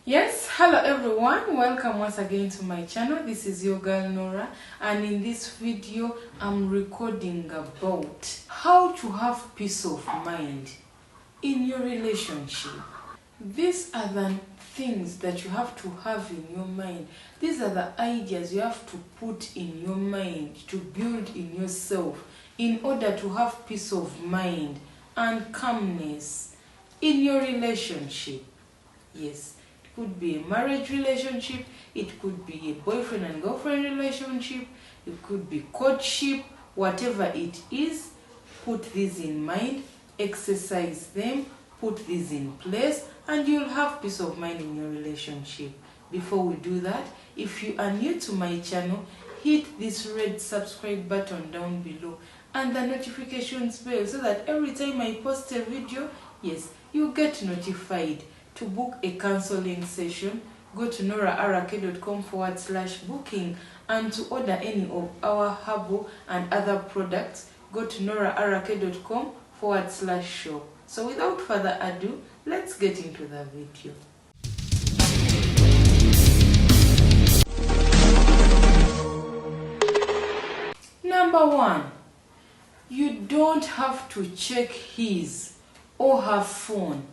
Yes, hello everyone, welcome once again to my channel. This is your girl Nora, and in this video I'm recording about how to have peace of mind in your relationship. These are the things that you have to have in your mind. These are the ideas you have to put in your mind to build in yourself in order to have peace of mind and calmness in your relationship. Yes. Could be a marriage relationship, it could be a boyfriend and girlfriend relationship, it could be courtship, whatever it is. Put these in mind, exercise them, put these in place, and you'll have peace of mind in your relationship. Before we do that, if you are new to my channel, hit this red subscribe button down below and the notifications bell so that every time I post a video, yes, you get notified. To book a counseling session, go to noraarake.com/booking, and to order any of our herbal and other products, go to noraarake.com/shop. So without further ado, let's get into the video. Number 1, you don't have to check his or her phone,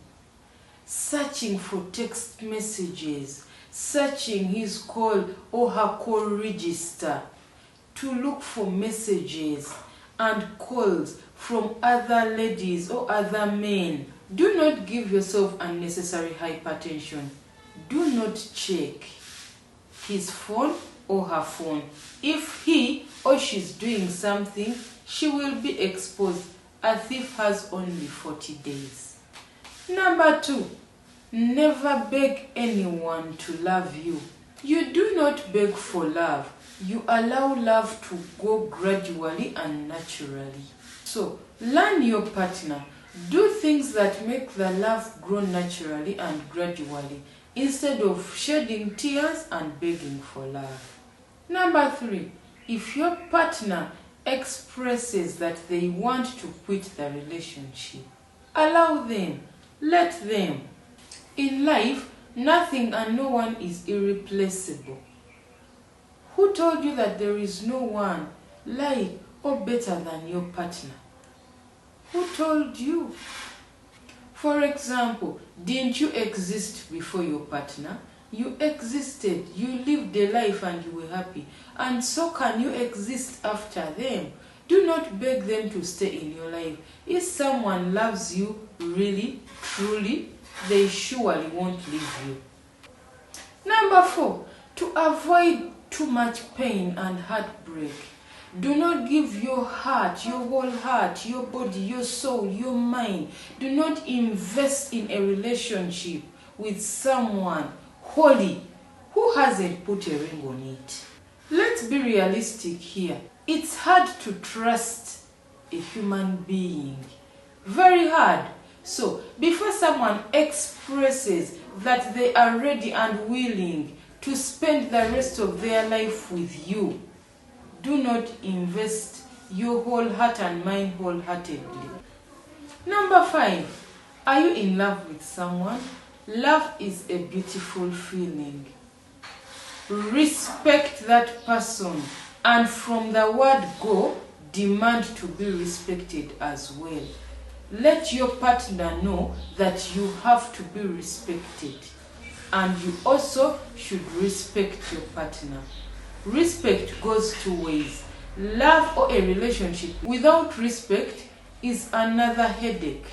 searching for text messages, searching his call or her call register to look for messages and calls from other ladies or other men. Do not give yourself unnecessary hypertension. Do not check his phone or her phone. If he or she's doing something, she will be exposed. A thief has only 40 days. Number 2, never beg anyone to love you. You do not beg for love. You allow love to go gradually and naturally. So, learn your partner. Do things that make the love grow naturally and gradually instead of shedding tears and begging for love. Number 3, if your partner expresses that they want to quit the relationship, allow them. Let them. In life, nothing and no one is irreplaceable. Who told you that there is no one like or better than your partner? Who told you? For example, didn't you exist before your partner? You existed, you lived a life and you were happy. And so can you exist after them. Do not beg them to stay in your life. If someone loves you really, truly, they surely won't leave you. Number 4, to avoid too much pain and heartbreak, do not give your heart, your whole heart, your body, your soul, your mind. Do not invest in a relationship with someone holy who hasn't put a ring on it. Let's be realistic here. It's hard to trust a human being. Very hard. So, before someone expresses that they are ready and willing to spend the rest of their life with you, do not invest your whole heart and mind wholeheartedly. Number 5, are you in love with someone? Love is a beautiful feeling. Respect that person, and from the word go, demand to be respected as well. Let your partner know that you have to be respected, and you also should respect your partner. Respect goes 2 ways. Love or a relationship without respect is another headache.